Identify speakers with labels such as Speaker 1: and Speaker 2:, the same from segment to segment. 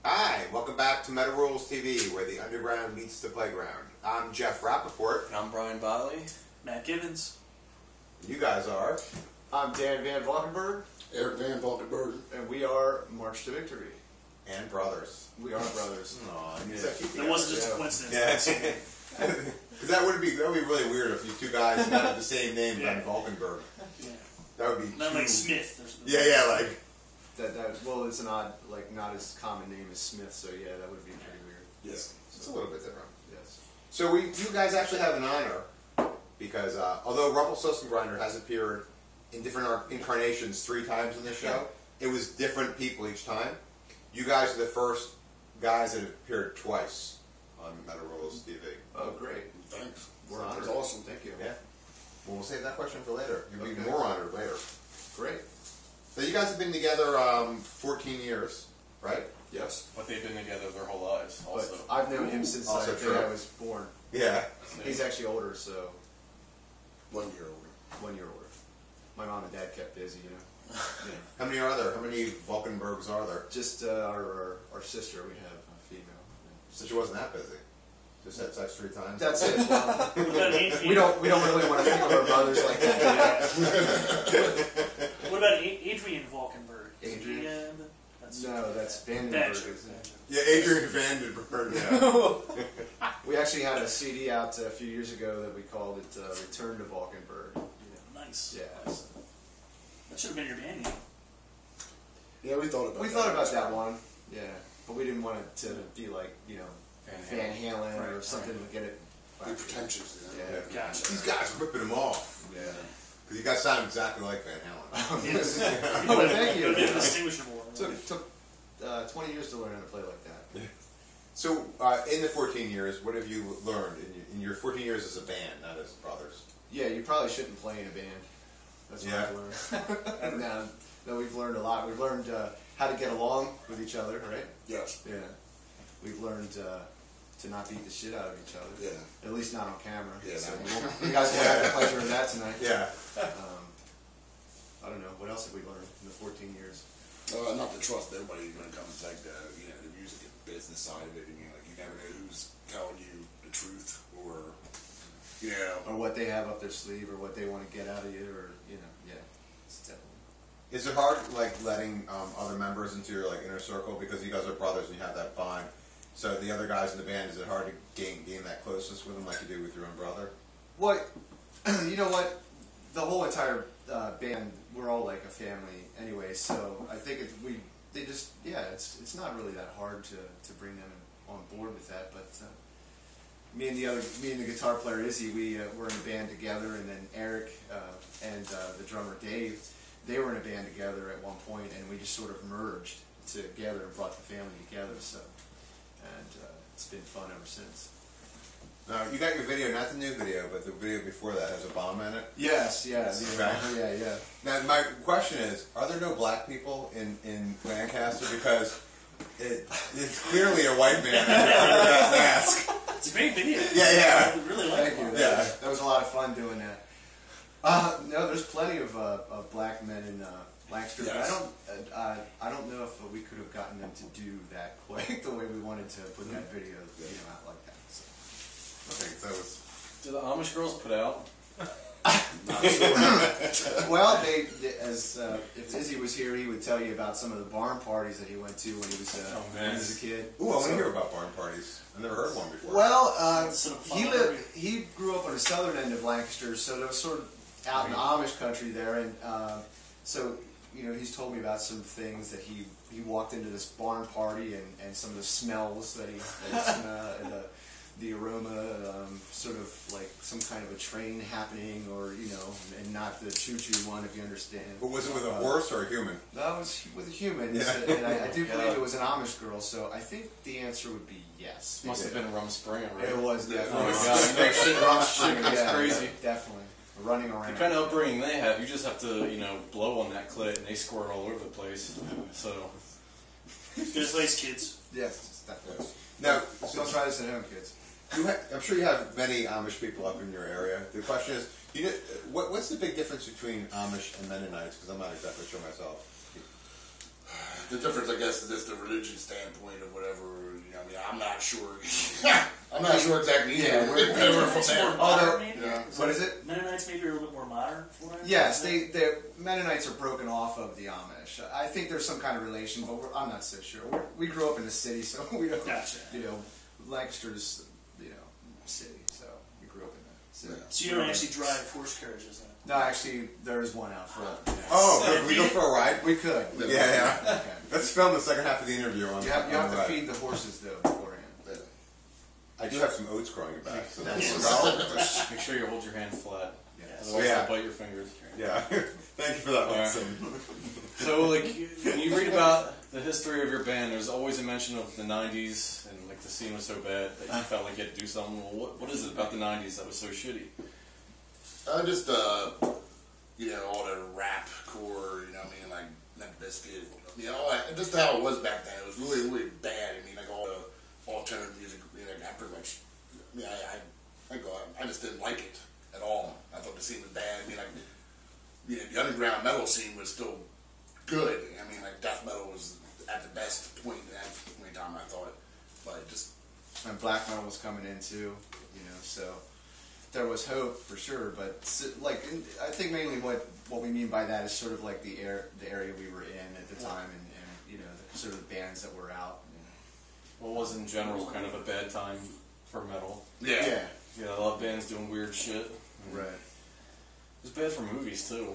Speaker 1: Hi, welcome back to Meta Rules TV, where the underground meets the playground. I'm Jeff Rappaport.
Speaker 2: And I'm Brian Bolly.
Speaker 3: Matt Gibbons.
Speaker 1: You guys are.
Speaker 4: I'm Dan Van Valkenburg.
Speaker 5: Eric Van Valkenburg.
Speaker 4: And we are March to Victory.
Speaker 1: And brothers.
Speaker 4: We are brothers.
Speaker 1: Aw,
Speaker 3: That wasn't just a coincidence.
Speaker 1: Yeah. Because that would be really weird if you two guys had the same name, Van Valkenburg.
Speaker 3: Yeah.
Speaker 1: That would be
Speaker 3: Not like Smith.
Speaker 1: Yeah, like.
Speaker 4: Well, it's an odd, like, not as common name as Smith, so yeah, that would be pretty weird.
Speaker 1: Yes. It's a little bit different.
Speaker 4: Yes.
Speaker 1: So you guys actually have an honor, because although Rumpelstiltskin has appeared in different incarnations 3 times in this show, it was different people each time. You guys are the first guys that have appeared twice on Meta Rules TV.
Speaker 4: Oh, great.
Speaker 5: Thanks.
Speaker 4: We're honored.
Speaker 5: That's awesome. Thank you.
Speaker 1: Yeah. Well, we'll save that question for later. You'll be
Speaker 4: Okay.
Speaker 1: more honored later.
Speaker 4: Great.
Speaker 1: So you guys have been together 14 years, right?
Speaker 4: Yes.
Speaker 2: But they've been together their whole lives, also.
Speaker 4: But I've known him since
Speaker 1: Also
Speaker 4: I think
Speaker 1: true.
Speaker 4: I was born.
Speaker 1: Yeah.
Speaker 4: He's actually older, so
Speaker 5: 1 year older.
Speaker 4: 1 year older. My mom and dad kept busy, you know. Yeah.
Speaker 1: How many are there? How many Valkenburgs are there?
Speaker 4: Just our sister, we have a female.
Speaker 1: So she wasn't that busy. Just had sex 3 times.
Speaker 4: That's it. Well,
Speaker 3: What about
Speaker 4: we don't really want to think of our brothers like that.
Speaker 3: What about Adrian Valkenburg?
Speaker 4: Adrian?
Speaker 3: That's
Speaker 4: No, that's Vandenberg.
Speaker 3: Badger.
Speaker 4: isn't it?
Speaker 1: Yeah, Adrian Vandenberg. Yeah.
Speaker 4: We actually had a CD out a few years ago that we called it Return to Valkenburg.
Speaker 3: Nice.
Speaker 4: Yeah.
Speaker 3: That should have been your band name.
Speaker 5: Yeah, we thought about
Speaker 4: We
Speaker 5: that.
Speaker 4: thought about that one, yeah, but we didn't want it to be like, Van Halen or
Speaker 3: Right,
Speaker 4: something to get it.
Speaker 5: Be pretentious, you know?
Speaker 4: Yeah.
Speaker 3: Gotcha.
Speaker 1: These guys are ripping them off.
Speaker 4: Yeah.
Speaker 1: Because you guys sound exactly like Van Halen.
Speaker 3: Yes.
Speaker 4: Oh, thank you.
Speaker 3: It would have been distinguishable.
Speaker 4: Took 20 years to learn how to play like that.
Speaker 1: So, in the 14 years, what have you learned in your 14 years as a band, not as brothers?
Speaker 4: Yeah, you probably shouldn't play in a band. That's what I've learned. No, we've learned a lot. We've learned how to get along with each other, right?
Speaker 5: Yes.
Speaker 4: Yeah. We've learned to not beat the shit out of each other.
Speaker 5: Yeah.
Speaker 4: At least not on camera.
Speaker 5: Yeah,
Speaker 4: So
Speaker 5: no.
Speaker 4: you guys will have the pleasure of that tonight.
Speaker 1: Yeah.
Speaker 4: I don't know. What else have we learned in the 14 years?
Speaker 5: Not to trust nobody when it comes to like the music and business side of it. I mean, like you never know who's telling you the truth or
Speaker 4: Or what they have up their sleeve, or what they want to get out of you, or yeah, it's definitely.
Speaker 1: Is it hard, like, letting other members into your inner circle because you guys are brothers and you have that bond? So the other guys in the band, is it hard to gain that closeness with them like you do with your own brother?
Speaker 4: Well, you know what? The whole entire band, we're all like a family anyway. So I think it's not really that hard to bring them on board with that. But me and the guitar player Izzy, were in a band together, and then Eric and the drummer Dave, they were in a band together at one point, and we just sort of merged together and brought the family together. So, and it's been fun ever since.
Speaker 1: Now, you got your video, not the new video, but the video before that has a bomb in it?
Speaker 4: Yes, yeah.
Speaker 1: Okay.
Speaker 4: Yeah.
Speaker 1: Now, my question is, are there no black people in Lancaster? Because it's clearly a white man under that mask.
Speaker 3: It's a great video.
Speaker 1: Yeah.
Speaker 3: I really like
Speaker 4: Thank you.
Speaker 3: it.
Speaker 4: That was a lot of fun doing that. No, there's plenty of black men in Lancaster,
Speaker 5: Yes.
Speaker 4: but I don't know if we could have gotten them to do that quite the way we wanted to put that video out like that. So.
Speaker 1: Okay, that was...
Speaker 2: Do the Amish girls put out?
Speaker 4: Not sure. Well, if Izzy was here, he would tell you about some of the barn parties that he went to when he was a kid.
Speaker 1: Ooh, I want to hear about barn parties. I've never heard one before.
Speaker 4: Well, he grew up on the southern end of Lancaster, so that was sort of out in the Amish country there, and so he's told me about some things that he walked into this barn party and some of the smells that he smelled, and the aroma, sort of like some kind of a train happening, or and not the choo-choo one, if you understand.
Speaker 1: But was it with a horse or a human?
Speaker 4: That was with a human,
Speaker 1: Yeah.
Speaker 4: and I do believe it was an Amish girl, so I think the answer would be yes.
Speaker 2: Must have been Rum Springer, right?
Speaker 4: It was definitely.
Speaker 2: Oh my God,
Speaker 4: Shit
Speaker 2: that's crazy.
Speaker 4: Definitely. Running around.
Speaker 2: The kind of upbringing they have, you just have to, blow on that clit and they squirt all over the place. So.
Speaker 3: Good place, kids.
Speaker 4: Yes, definitely.
Speaker 1: Now,
Speaker 4: Don't try this at home, kids.
Speaker 1: I'm sure you have many Amish people up in your area. The question is, what's the big difference between Amish and Mennonites? Because I'm not exactly sure myself.
Speaker 5: The difference, I guess, is just the religious standpoint of whatever. You know, I mean, I'm not sure. I'm not sure exactly.
Speaker 4: Yeah,
Speaker 5: we're from
Speaker 3: It's more
Speaker 5: there.
Speaker 3: modern, maybe?
Speaker 5: Yeah.
Speaker 4: What is it?
Speaker 3: Mennonites maybe are a little bit more modern. from what I
Speaker 4: Yes,
Speaker 3: understand.
Speaker 4: the Mennonites are broken off of the Amish. I think there's some kind of relation, but I'm not so sure. We grew up in the city, so we don't.
Speaker 3: Gotcha.
Speaker 4: You know, Lancaster's city, so we grew up in the city.
Speaker 5: Yeah.
Speaker 3: So you don't actually drive horse carriages then?
Speaker 4: No, actually, there's one out front. Yeah.
Speaker 1: Oh, could we go for a ride?
Speaker 4: We could.
Speaker 1: Yeah.
Speaker 4: Okay.
Speaker 1: Let's film the second half of the interview on.
Speaker 4: You have
Speaker 1: on
Speaker 4: to
Speaker 1: the ride.
Speaker 4: feed the horses though beforehand.
Speaker 1: I do have some oats growing back. So
Speaker 4: That's
Speaker 2: Make sure you hold your hand flat.
Speaker 3: Yes.
Speaker 2: Otherwise,
Speaker 1: Yeah.
Speaker 2: they'll bite your fingers.
Speaker 1: yeah. Thank you for that,
Speaker 2: Alright.
Speaker 1: Winston.
Speaker 2: So, like, when you read about the history of your band, there's always a mention of the 90s, and, like, the scene was so bad that you felt like you had to do something. Well, what is it about the 90s that was so shitty?
Speaker 5: Just all the rap core, you know what I mean, like Limp Bizkit, all that, just how it was back then. It was really, really bad. I mean, like all the alternative music, I pretty much, I just didn't like it at all. I thought the scene was bad. I mean, like, the underground metal scene was still good. I mean, like death metal was at the best point at that point in time, I thought, but just.
Speaker 4: and black metal was coming in too, so there was hope for sure. But I think mainly what we mean by that is sort of like the area we were in at the time, and the sort of bands that were out.
Speaker 2: What was, in general, kind of a bad time for metal?
Speaker 5: Yeah.
Speaker 2: Yeah, a lot of bands doing weird shit.
Speaker 4: Right.
Speaker 2: It was bad for movies, too,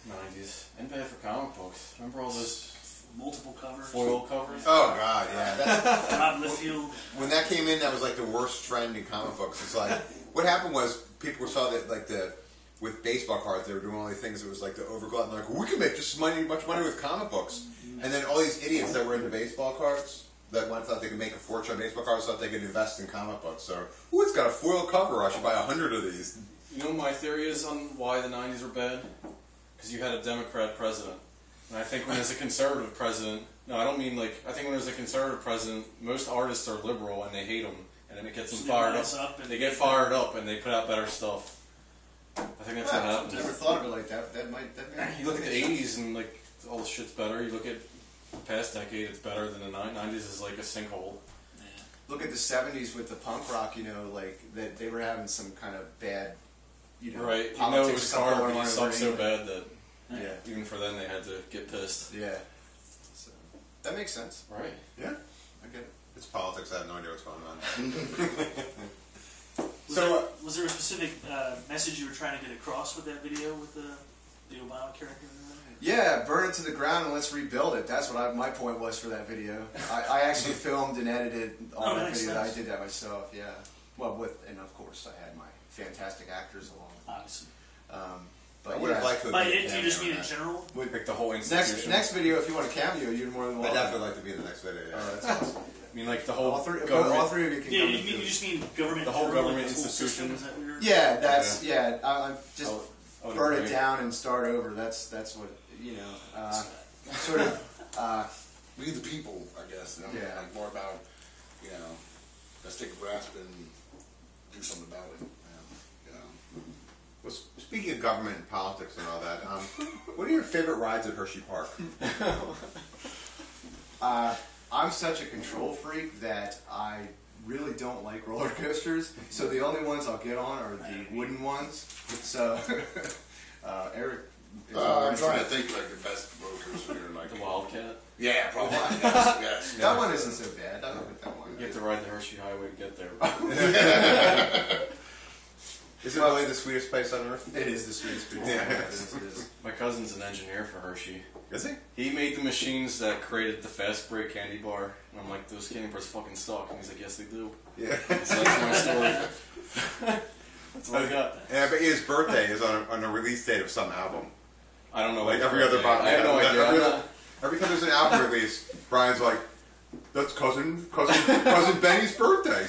Speaker 2: 90s. And bad for comic books. Remember all those
Speaker 3: Multiple covers.
Speaker 2: foil covers?
Speaker 1: Oh God, yeah.
Speaker 3: Rob Liefeld.
Speaker 1: When that came in, that was like the worst trend in comic books. It's like what happened was people saw that with baseball cards they were doing all these things. It was like the overglow, and like we can make just much money with comic books. And then all these idiots that were into baseball cards that thought they could make a fortune on baseball cards thought they could invest in comic books. So, ooh, it's got a foil cover. I should buy 100 of these.
Speaker 2: You know what my theory is on why the 90s were bad? Because you had a Democrat president. And I think when there's a conservative president, no, I don't mean I think when there's a conservative president, most artists are liberal and they hate him. And then it gets them
Speaker 3: So they
Speaker 2: fired
Speaker 3: rise
Speaker 2: up.
Speaker 3: up and
Speaker 2: They get fired up and they put out better stuff. I think that's what
Speaker 4: I've
Speaker 2: happens.
Speaker 4: never thought of it like that.
Speaker 2: You look at the 80s and all the shit's better. You look at the past decade, it's better than the 90s is like a sinkhole.
Speaker 3: Yeah.
Speaker 4: Look at the 70s with the punk rock, that they were having some kind of bad,
Speaker 2: Right. You know it
Speaker 4: politics
Speaker 2: was
Speaker 4: stuff
Speaker 2: Carter,
Speaker 4: going
Speaker 2: but he
Speaker 4: on
Speaker 2: sucked so
Speaker 4: over
Speaker 2: bad that
Speaker 4: Yeah,
Speaker 2: even for them they had to get pissed.
Speaker 4: yeah. So, that makes sense.
Speaker 2: Right.
Speaker 1: Yeah,
Speaker 4: I get it.
Speaker 1: it's politics. I have no idea what's going on.
Speaker 3: Was there a specific message you were trying to get across with that video with the Obama character?
Speaker 4: Yeah, burn it to the ground and let's rebuild it. That's what my point was for that video. I actually filmed and edited all that
Speaker 3: nice,
Speaker 4: video.
Speaker 3: nice.
Speaker 4: I did that myself, yeah. Well, and of course I had my fantastic actors along.
Speaker 3: Obviously.
Speaker 4: But
Speaker 1: I would have liked to.
Speaker 3: By
Speaker 1: have been
Speaker 3: it,
Speaker 1: a
Speaker 3: do you
Speaker 1: cameo
Speaker 3: just
Speaker 1: in
Speaker 3: mean in
Speaker 1: that.
Speaker 3: general?
Speaker 2: Like the whole institution.
Speaker 4: next video, if you want a cameo, you're more than
Speaker 1: I'd
Speaker 4: welcome.
Speaker 1: definitely like to be in the next video. Yeah.
Speaker 4: Oh, that's awesome.
Speaker 2: I mean, like the whole
Speaker 4: All three of you can
Speaker 3: Yeah,
Speaker 4: come
Speaker 3: you,
Speaker 4: and
Speaker 3: you
Speaker 4: do it.
Speaker 3: just mean government.
Speaker 2: The whole
Speaker 3: general,
Speaker 2: government
Speaker 3: like the school
Speaker 2: institution.
Speaker 3: system, is that what you're-
Speaker 4: Yeah, that's I'm just
Speaker 2: I would
Speaker 4: burn
Speaker 2: agree.
Speaker 4: it down and start over. That's what sort of.
Speaker 5: We the people, I guess.
Speaker 4: Yeah.
Speaker 5: Like more about, let's take a grasp and do something about it.
Speaker 1: Well, speaking of government and politics and all that, what are your favorite rides at Hershey Park?
Speaker 4: I'm such a control freak that I really don't like roller coasters. So the only ones I'll get on are the wooden ones. So Eric.
Speaker 5: I'm trying to think like the best roller coaster here, like
Speaker 2: The Wildcat.
Speaker 5: Yeah, probably. Yes.
Speaker 4: That one isn't so bad. I like that one.
Speaker 2: You have to ride the Hershey Highway to get there.
Speaker 1: Is it really the sweetest place on earth?
Speaker 4: It is the sweetest place.
Speaker 1: Yeah.
Speaker 4: It is.
Speaker 2: My cousin's an engineer for Hershey.
Speaker 1: Is he?
Speaker 2: He made the machines that created the fast break candy bar. And I'm like, those candy bars fucking suck. And he's like, yes, they do.
Speaker 1: Yeah.
Speaker 2: So that's my story. That's what I got.
Speaker 1: And I bet his birthday is on a release date of some album.
Speaker 2: I don't know.
Speaker 1: Like
Speaker 2: what
Speaker 1: every other
Speaker 2: birthday. I have no idea.
Speaker 1: Every time there's an album release, Brian's like, "That's cousin Benny's birthday."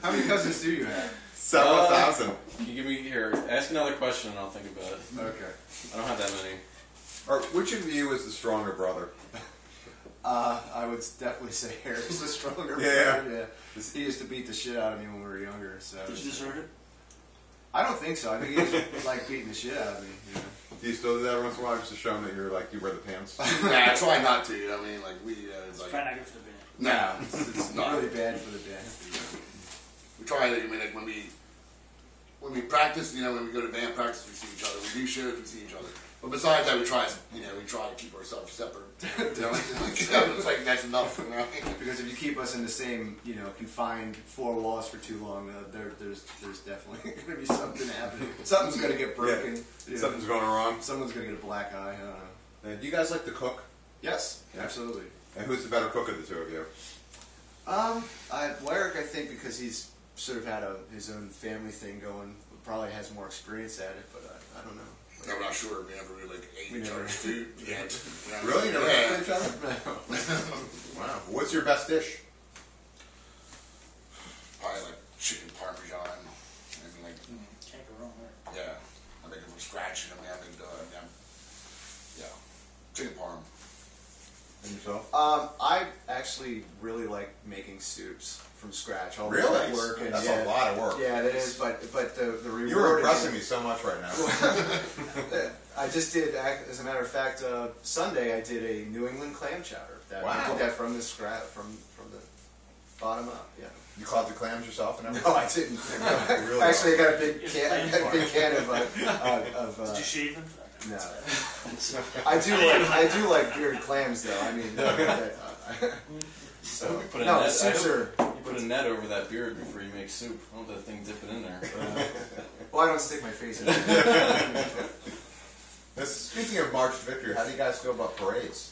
Speaker 4: How many cousins do you have?
Speaker 1: Several thousand.
Speaker 2: Can you give me here? Ask another question and I'll think about it.
Speaker 4: Okay.
Speaker 2: I don't have that many.
Speaker 1: Or which of you is the stronger brother?
Speaker 4: I would definitely say Eric is the stronger
Speaker 1: Yeah.
Speaker 4: brother. Yeah. He used to beat the shit out of me when we were younger. So
Speaker 3: Did you deserve it?
Speaker 4: I don't think so. I think he was like beating the shit out of me.
Speaker 1: Do you still do that once in a while just to show them that you're like, you wear the pants?
Speaker 5: Nah, I try not to. I mean, like, it's like...
Speaker 3: Probably not good for the band.
Speaker 5: Nah,
Speaker 4: It's
Speaker 5: not.
Speaker 4: really bad for the band.
Speaker 5: We try to, I mean, like, when we practice, you know, when we go to band practice, we see each other. We do shows, we see each other. But besides that, we try to keep ourselves separate. You know, it's like, that's enough, you know?
Speaker 4: Because if you keep us in the same, confined four walls for too long, there's definitely going to be something happening. Something's going to get broken.
Speaker 1: Yeah. Something's going wrong.
Speaker 4: Someone's going to get a black eye. I don't know.
Speaker 1: Do you guys like to cook?
Speaker 4: Yes, absolutely.
Speaker 1: And who's the better cook of the two of you?
Speaker 4: Lyric, I think, because he's sort of had his own family thing going, probably has more experience at it, but I don't know.
Speaker 5: I'm not sure. We never really ate each other's food. Yeah.
Speaker 1: Really? You never
Speaker 5: Yeah.
Speaker 1: cooked each other? Wow. What's your best dish?
Speaker 5: Probably like chicken parmesan. I mean, like,
Speaker 3: Can't go wrong there.
Speaker 5: yeah. I make it from scratch. I mean, yeah. Chicken parm.
Speaker 1: And yourself?
Speaker 4: I actually really like making soups from scratch. All the
Speaker 1: Really?
Speaker 4: work and
Speaker 1: That's
Speaker 4: yeah,
Speaker 1: a lot of work.
Speaker 4: Yeah, it is. But the reward.
Speaker 1: You're impressing me so much right now.
Speaker 4: I just did, as a matter of fact, Sunday I did a New England clam chowder. I
Speaker 1: Wow.
Speaker 4: did that from the scratch, from the bottom up. Yeah.
Speaker 1: You caught the clams yourself and everything?
Speaker 4: No, I didn't.
Speaker 1: Really?
Speaker 4: Actually, I got a big
Speaker 3: It's
Speaker 4: can. I
Speaker 3: clam
Speaker 4: got a big
Speaker 3: farm.
Speaker 4: can of.
Speaker 3: Did you shave them?
Speaker 4: No. I do like bearded clams though. I mean, so
Speaker 2: You put a
Speaker 4: no,
Speaker 2: net,
Speaker 4: soups are.
Speaker 2: you put a net over that beard before you make soup. I don't want that thing dipping in there.
Speaker 4: Well, I don't stick my face in it.
Speaker 1: Speaking of March Victory, how do you guys feel about parades?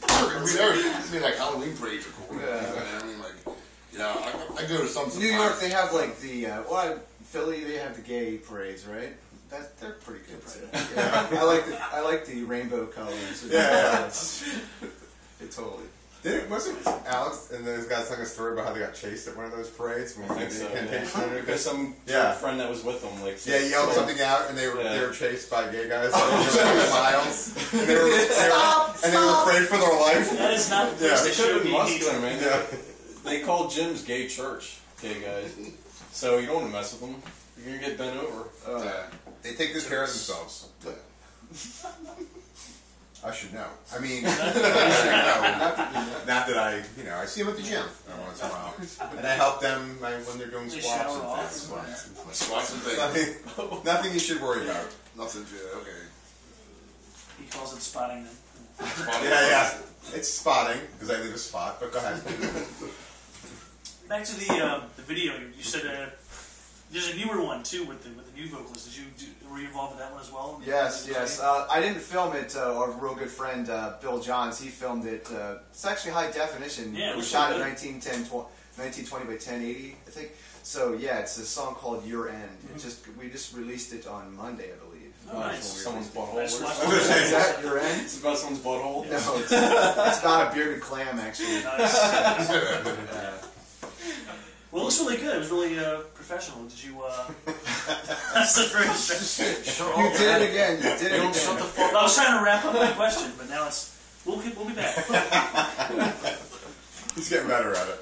Speaker 5: I mean, like Halloween parades are cool.
Speaker 4: Yeah.
Speaker 5: I mean, like, I go to some.
Speaker 4: New York, they have like the Philly, they have the gay parades, right? They're pretty good too. Yeah. I like the rainbow colors.
Speaker 1: Yeah.
Speaker 4: It totally.
Speaker 1: Wasn't Alex and those guys telling a story about how they got chased at one of those parades? When
Speaker 2: I think so, yeah. Because some friend that was with them, like,
Speaker 1: yelled something out, and they were chased by gay guys for miles. And they were afraid for their life.
Speaker 3: That is not the
Speaker 1: Yeah.
Speaker 3: first
Speaker 2: They
Speaker 3: issue
Speaker 2: should
Speaker 3: of
Speaker 2: have been muscular, man.
Speaker 1: Yeah.
Speaker 2: They called Jim's gay church, gay guys. So you don't want to mess with them. You're going to get bent over.
Speaker 1: They take good care of themselves. I should know. I mean, I should know. Not that I see them at the gym every once in a while, and I help them when they're doing
Speaker 3: They
Speaker 1: squats
Speaker 3: shower
Speaker 1: and
Speaker 3: off.
Speaker 1: things.
Speaker 5: Squats and things.
Speaker 1: Nothing you should worry about.
Speaker 5: Nothing to okay.
Speaker 3: He calls it spotting them.
Speaker 1: Yeah. It's spotting because I leave a spot. But go ahead.
Speaker 3: Back to the video. You said there's a newer one too with the new vocalist. Were you involved with that one as well?
Speaker 4: Yes. I didn't film it. Our real good friend Bill Johns, he filmed it. It's actually high definition.
Speaker 3: Yeah,
Speaker 4: it was shot in 1920 by 1080, I think. So yeah, it's a song called Your End. We just released it on Monday, I believe.
Speaker 3: Oh, nice.
Speaker 2: Someone's butthole.
Speaker 3: I just watched
Speaker 4: Is that Your End?
Speaker 2: It's about someone's butthole.
Speaker 4: No, it's about a bearded clam actually.
Speaker 3: Nice. Well, it looks really good. It was really professional. Did you? That's the first.
Speaker 4: You did it again. You did it
Speaker 2: Don't
Speaker 4: again.
Speaker 2: shut the fuck
Speaker 3: I was trying to wrap up my question, but now we'll be back.
Speaker 1: He's getting better at it.